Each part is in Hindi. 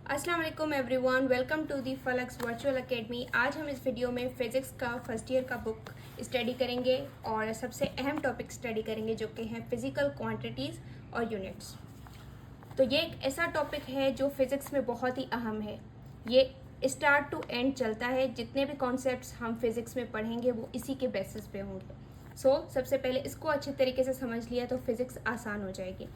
अस्सलाम वालेकुम everyone, welcome to the Falak's virtual academy. आज हम इस वीडियो में फिज़िक्स का फर्स्ट ईयर का बुक स्टडी करेंगे और सबसे अहम टॉपिक स्टडी करेंगे जो कि हैं फिज़िकल क्वांटिटीज़ और यूनिट्स। तो ये एक ऐसा टॉपिक है जो फिज़िक्स में बहुत ही अहम है। ये स्टार्ट टू एंड चलता है। जितने भी कॉन्सेप्ट्स हम फिज़िक्स में पढ़ेंगे वो इसी के बेसिस पे होंगे। सबसे पहले इसको अच्छे तरीके से समझ लिया तो फिज़िक्स आसान हो जाएगी।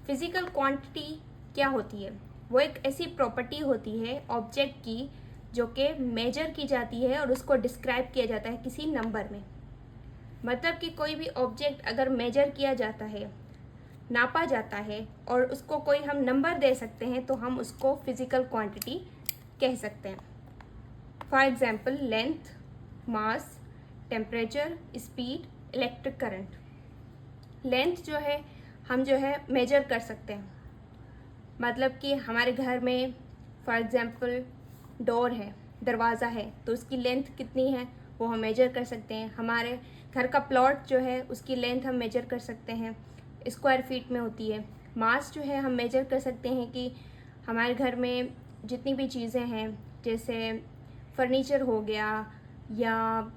फिज़िकल क्वांटिटी क्या होती है? वो एक ऐसी प्रॉपर्टी होती है ऑब्जेक्ट की जो कि मेजर की जाती है और उसको डिस्क्राइब किया जाता है किसी नंबर में। मतलब कि कोई भी ऑब्जेक्ट अगर मेजर किया जाता है, नापा जाता है और उसको कोई हम नंबर दे सकते हैं तो हम उसको फिज़िकल क्वांटिटी कह सकते हैं। For example length, mass, temperature, speed, electric current. Length जो है हम जो है मेजर कर सकते हैं। मतलब कि हमारे घर में फॉर एग्ज़ाम्पल डोर है, दरवाज़ा है, तो उसकी लेंथ कितनी है वो हम मेजर कर सकते हैं। हमारे घर का प्लॉट जो है उसकी लेंथ हम मेजर कर सकते हैं, स्क्वायर फीट में होती है। मास जो है हम मेजर कर सकते हैं कि हमारे घर में जितनी भी चीज़ें हैं, जैसे फर्नीचर हो गया या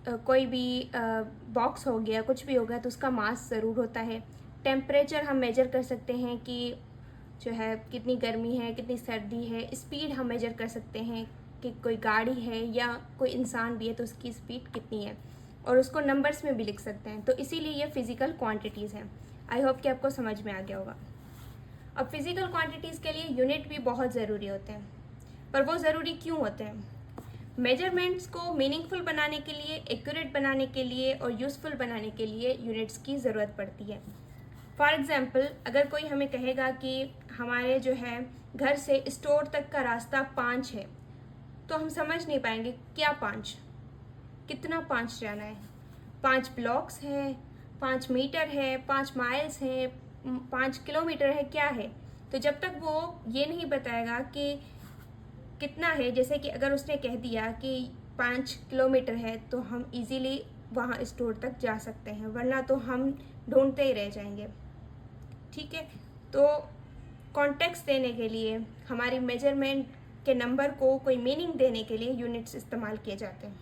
कोई भी बॉक्स हो गया, कुछ भी हो गया, तो उसका मास ज़रूर होता है। टेम्परेचर हम मेजर कर सकते हैं कि जो है कितनी गर्मी है, कितनी सर्दी है। स्पीड हम मेजर कर सकते हैं कि कोई गाड़ी है या कोई इंसान भी है तो उसकी स्पीड कितनी है, और उसको नंबर्स में भी लिख सकते हैं। तो इसीलिए ये फिज़िकल क्वांटिटीज़ हैं। आई होप कि आपको समझ में आ गया होगा। अब फिज़िकल क्वांटिटीज़ के लिए यूनिट भी बहुत ज़रूरी होते हैं। पर वो ज़रूरी क्यों होते हैं? मेजरमेंट्स को मीनिंगफुल बनाने के लिए, एक्यूरेट बनाने के लिए और यूज़फुल बनाने के लिए यूनिट्स की ज़रूरत पड़ती है। फॉर एग्ज़ाम्पल अगर कोई हमें कहेगा कि हमारे जो है घर से स्टोर तक का रास्ता 5 है, तो हम समझ नहीं पाएंगे क्या 5, कितना 5 जाना है। 5 ब्लॉक्स है, 5 मीटर है, 5 माइल्स है, 5 किलोमीटर है, क्या है? तो जब तक वो ये नहीं बताएगा कि कितना है, जैसे कि अगर उसने कह दिया कि 5 किलोमीटर है तो हम इजीली वहाँ स्टोर तक जा सकते हैं, वरना तो हम ढूंढते ही रह जाएंगे। ठीक है, तो कॉन्टेक्स्ट देने के लिए, हमारी मेजरमेंट के नंबर को कोई मीनिंग देने के लिए यूनिट्स इस्तेमाल किए जाते हैं।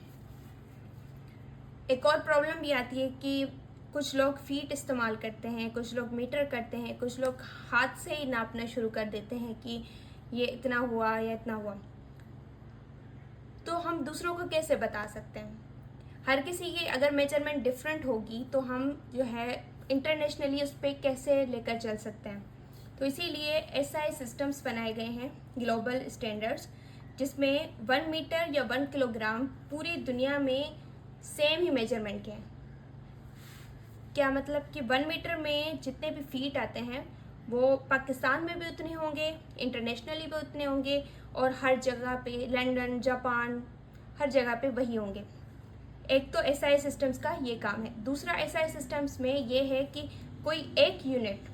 एक और प्रॉब्लम भी आती है कि कुछ लोग फीट इस्तेमाल करते हैं, कुछ लोग मीटर करते हैं, कुछ लोग हाथ से ही नापना शुरू कर देते हैं कि ये इतना हुआ या इतना हुआ। तो हम दूसरों को कैसे बता सकते हैं? हर किसी की अगर मेजरमेंट डिफरेंट होगी तो हम जो है इंटरनेशनली उस पर कैसे लेकर चल सकते हैं? तो इसीलिए SI सिस्टम्स बनाए गए हैं, ग्लोबल स्टैंडर्ड्स, जिसमें 1 मीटर या 1 किलोग्राम पूरी दुनिया में सेम ही मेजरमेंट के हैं। क्या मतलब कि 1 मीटर में जितने भी फीट आते हैं वो पाकिस्तान में भी उतने होंगे, इंटरनेशनली भी उतने होंगे, और हर जगह पे, लंदन, जापान, हर जगह पे वही होंगे। एक तो SI सिस्टम्स का ये काम है। दूसरा SI सिस्टम्स में ये है कि कोई एक यूनिट,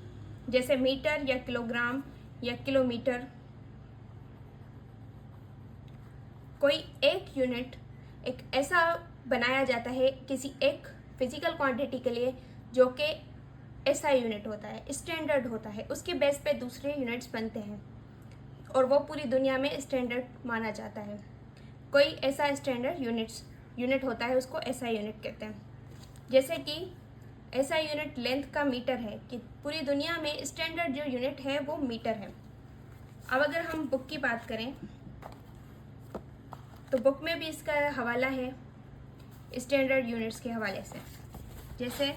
जैसे मीटर या किलोग्राम या किलोमीटर, कोई एक यूनिट एक ऐसा बनाया जाता है किसी एक फिजिकल क्वांटिटी के लिए जो कि SI यूनिट होता है, स्टैंडर्ड होता है। उसके बेस पे दूसरे यूनिट्स बनते हैं और वो पूरी दुनिया में स्टैंडर्ड माना जाता है। कोई ऐसा स्टैंडर्ड यूनिट होता है, उसको SI यूनिट कहते हैं। जैसे कि SI यूनिट लेंथ का मीटर है, कि पूरी दुनिया में स्टैंडर्ड जो यूनिट है वो मीटर है। अब अगर हम बुक की बात करें तो बुक में भी इसका हवाला है स्टैंडर्ड यूनिट्स के हवाले से। जैसे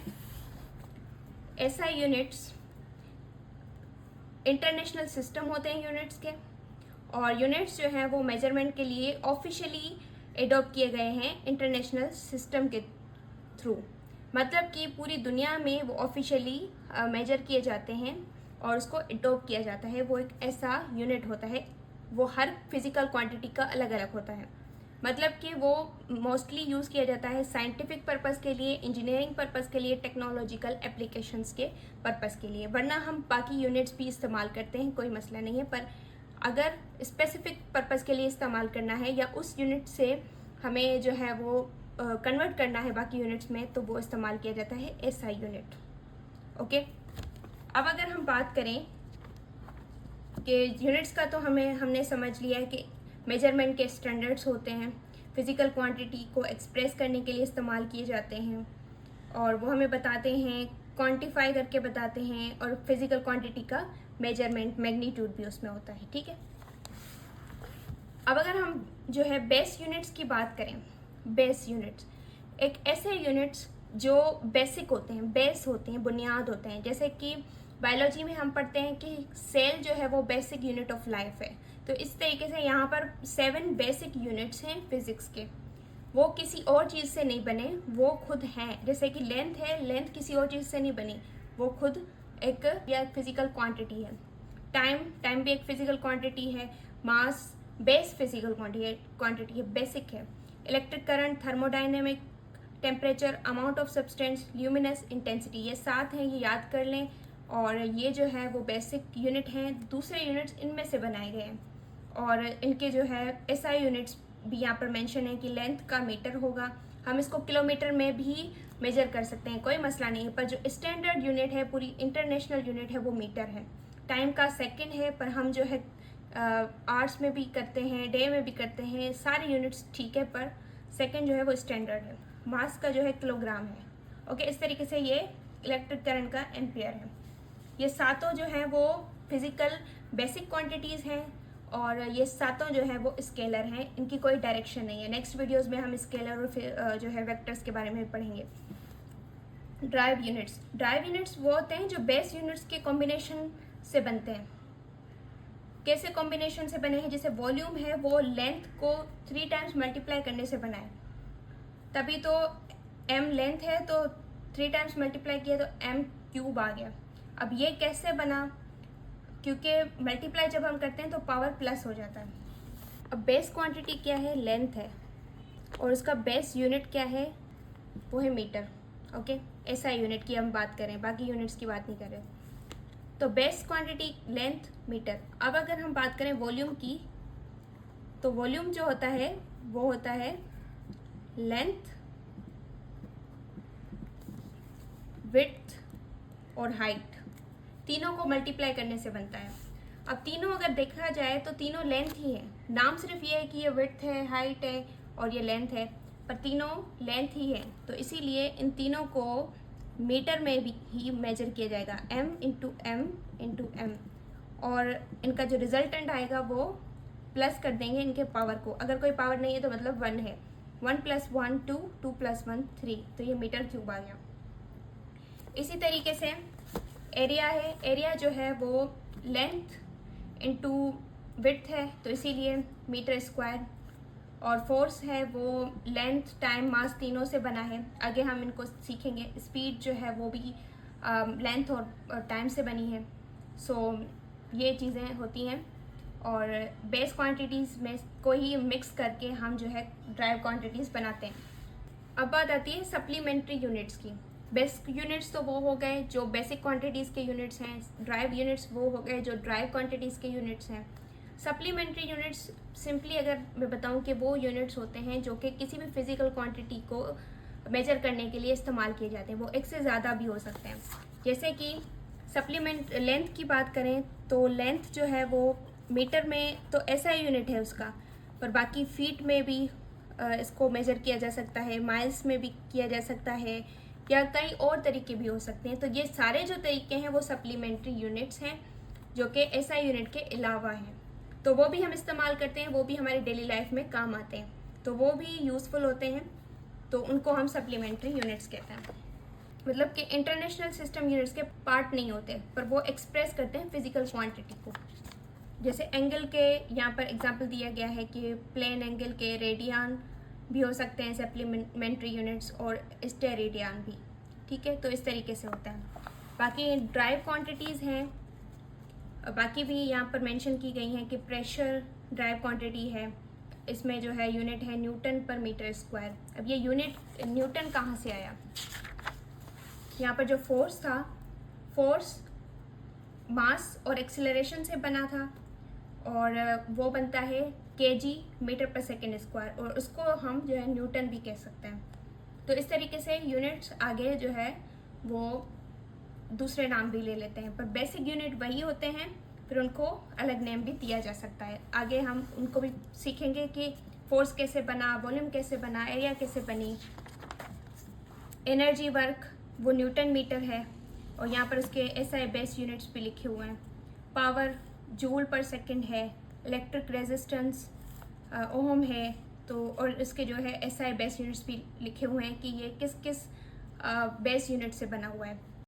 SI यूनिट्स इंटरनेशनल सिस्टम होते हैं यूनिट्स के, और यूनिट्स जो हैं वो मेजरमेंट के लिए ऑफिशियली एडॉप्ट किए गए हैं इंटरनेशनल सिस्टम के थ्रू। मतलब कि पूरी दुनिया में वो ऑफिशियली मेजर किए जाते हैं और उसको एडॉप्ट किया जाता है। वो एक ऐसा यूनिट होता है, वो हर फिजिकल क्वांटिटी का अलग अलग होता है। मतलब कि वो मोस्टली यूज़ किया जाता है साइंटिफिक पर्पस के लिए, इंजीनियरिंग पर्पस के लिए, टेक्नोलॉजिकल एप्लीकेशंस के पर्पस के लिए। वरना हम बाकी यूनिट्स भी इस्तेमाल करते हैं, कोई मसला नहीं है। पर अगर स्पेसिफिक पर्पस के लिए इस्तेमाल करना है या उस यूनिट से हमें जो है वो कन्वर्ट करना है बाकी यूनिट्स में, तो वो इस्तेमाल किया जाता है SI यूनिट। ओके, अब अगर हम बात करें कि यूनिट्स का तो हमने समझ लिया है कि मेजरमेंट के स्टैंडर्ड्स होते हैं, फिज़िकल क्वांटिटी को एक्सप्रेस करने के लिए इस्तेमाल किए जाते हैं और वो हमें बताते हैं, क्वांटिफाई करके बताते हैं, और फिज़िकल क्वांटिटी का मेजरमेंट मैग्नीट्यूड भी उसमें होता है। ठीक है, अब अगर हम जो है बेस यूनिट्स की बात करें, बेस यूनिट्स एक ऐसे यूनिट्स जो बेसिक होते हैं, बेस होते हैं, बुनियाद होते हैं। जैसे कि बायोलॉजी में हम पढ़ते हैं कि सेल जो है वो बेसिक यूनिट ऑफ लाइफ है, तो इस तरीके से यहाँ पर 7 बेसिक यूनिट्स हैं फिजिक्स के। वो किसी और चीज़ से नहीं बने, वो खुद हैं। जैसे कि लेंथ है, लेंथ किसी और चीज़ से नहीं बनी, वो खुद एक या फिजिकल क्वांटिटी है। टाइम भी एक फिजिकल क्वांटिटी है। मास बेस फिजिकल क्वांटिटी है, बेसिक है। Electric current, thermodynamic, temperature, amount of substance, luminous, intensity, ये 7 हैं, ये याद कर लें। और ये जो है वो बेसिक यूनिट हैं। दूसरे यूनिट्स इनमें से बनाए गए हैं और इनके जो है एसआई यूनिट्स भी यहाँ पर मेंशन है कि लेंथ का मीटर होगा। हम इसको किलोमीटर में भी मेजर कर सकते हैं, कोई मसला नहीं है, पर जो स्टैंडर्ड यूनिट है, पूरी इंटरनेशनल यूनिट है, वो मीटर है। टाइम का सेकंड है, पर हम जो है आवर्स में भी करते हैं, डे में भी करते हैं, सारे यूनिट्स ठीक है, पर सेकंड जो है वो स्टैंडर्ड है। मास का जो है किलोग्राम है। ओके, इस तरीके से ये इलेक्ट्रिक करंट का एम्पियर है। ये सातों जो है वो फिजिकल बेसिक क्वांटिटीज़ हैं और ये सातों जो है वो स्केलर हैं, इनकी कोई डायरेक्शन नहीं है। नेक्स्ट वीडियोस में हम स्केलर और फिर जो है वेक्टर्स के बारे में पढ़ेंगे। ड्राइव यूनिट्स वो होते हैं जो बेस यूनिट्स के कॉम्बिनेशन से बनते हैं। कैसे कॉम्बिनेशन से बने हैं? जैसे वॉल्यूम है वो लेंथ को 3 टाइम्स मल्टीप्लाई करने से बना है, तभी तो m लेंथ है तो 3 टाइम्स मल्टीप्लाई किया तो m क्यूब आ गया। अब ये कैसे बना? क्योंकि मल्टीप्लाई जब हम करते हैं तो पावर प्लस हो जाता है। अब बेस क्वांटिटी क्या है? लेंथ है, और उसका बेस यूनिट क्या है? वो है मीटर। ओके, ऐसा यूनिट की हम बात करें, बाकी यूनिट्स की बात नहीं कर रहे। तो बेस क्वांटिटी लेंथ मीटर। अब अगर हम बात करें वॉल्यूम की, तो वॉल्यूम जो होता है वो होता है लेंथ, विड्थ और हाइट, तीनों को मल्टीप्लाई करने से बनता है। अब तीनों अगर देखा जाए तो तीनों लेंथ ही है। नाम सिर्फ ये है कि ये विड्थ है, हाइट है और ये लेंथ है, पर तीनों लेंथ ही है। तो इसीलिए इन तीनों को मीटर में भी ही मेजर किया जाएगा, m इंटू m, और इनका जो रिजल्टेंट आएगा वो प्लस कर देंगे इनके पावर को। अगर कोई पावर नहीं है तो मतलब 1 है। 1 + 1 2, 2 + 1 3, तो ये मीटर क्यूब आ गया। इसी तरीके से एरिया है। एरिया जो है वो लेंथ इंटू विड्थ है, तो इसीलिए मीटर स्क्वायर। और फोर्स है वो लेंथ, टाइम, मास तीनों से बना है। आगे हम इनको सीखेंगे। स्पीड जो है वो भी लेंथ और टाइम से बनी है। सो ये चीज़ें होती हैं, और बेस क्वांटिटीज़ में को ही मिक्स करके हम जो है ड्राइव क्वांटिटीज़ बनाते हैं। अब बात आती है सप्लीमेंट्री यूनिट्स की। बेसिक यूनिट्स तो वो हो गए जो बेसिक क्वांटिटीज़ के यूनिट्स हैं, ड्राइव यूनिट्स वो हो गए जो ड्राइव क्वांटिटीज़ के यूनिट्स हैं। सप्लीमेंट्री यूनिट्स सिंपली अगर मैं बताऊं कि वो यूनिट्स होते हैं जो कि किसी भी फिजिकल क्वांटिटी को मेजर करने के लिए इस्तेमाल किए जाते हैं। वो एक से ज़्यादा भी हो सकते हैं। जैसे कि सप्लीमेंट लेंथ की बात करें तो लेंथ जो है वो मीटर में तो ऐसा यूनिट है उसका, पर बाकी फीट में भी इसको मेजर किया जा सकता है, माइल्स में भी किया जा सकता है, या कई और तरीके भी हो सकते हैं। तो ये सारे जो तरीके हैं वो सप्लीमेंट्री यूनिट्स हैं जो कि एसआई यूनिट के अलावा हैं। तो वो भी हम इस्तेमाल करते हैं, वो भी हमारी डेली लाइफ में काम आते हैं, तो वो भी यूज़फुल होते हैं। तो उनको हम सप्लीमेंट्री यूनिट्स कहते हैं। मतलब कि इंटरनेशनल सिस्टम यूनिट्स के पार्ट नहीं होते, पर वो एक्सप्रेस करते हैं फिजिकल क्वांटिटी को। जैसे एंगल के यहाँ पर एग्जांपल दिया गया है कि प्लेन एंगल के रेडियन भी हो सकते हैं सप्लीमेंट्री यूनिट्स, और स्टेरेडियन भी। ठीक है, तो इस तरीके से होता है। बाकी ड्राइव क्वांटिटीज़ हैं, बाकी भी यहाँ पर मेंशन की गई हैं कि प्रेशर ड्राइव क्वांटिटी है। इसमें जो है यूनिट है न्यूटन पर मीटर स्क्वायर। अब ये यूनिट न्यूटन कहाँ से आया? यहाँ पर जो फोर्स था, फोर्स मास और एक्सीलरेशन से बना था, और वो बनता है kg मीटर पर सेकेंड स्क्वायर, और उसको हम जो है न्यूटन भी कह सकते हैं। तो इस तरीके से यूनिट्स आगे जो है वो दूसरे नाम भी ले लेते हैं, पर बेसिक यूनिट वही होते हैं फिर उनको अलग नेम भी दिया जा सकता है। आगे हम उनको भी सीखेंगे कि फोर्स कैसे बना, वॉल्यूम कैसे बना, एरिया कैसे बनी। एनर्जी वर्क वो न्यूटन मीटर है और यहाँ पर उसके एसआई बेस यूनिट्स भी लिखे हुए हैं। पावर जूल पर सेकंड है। इलेक्ट्रिक रेजिस्टेंस ओम है। तो और इसके जो है एसआई बेस यूनिट्स भी लिखे हुए हैं कि ये किस किस बेस यूनिट से बना हुआ है।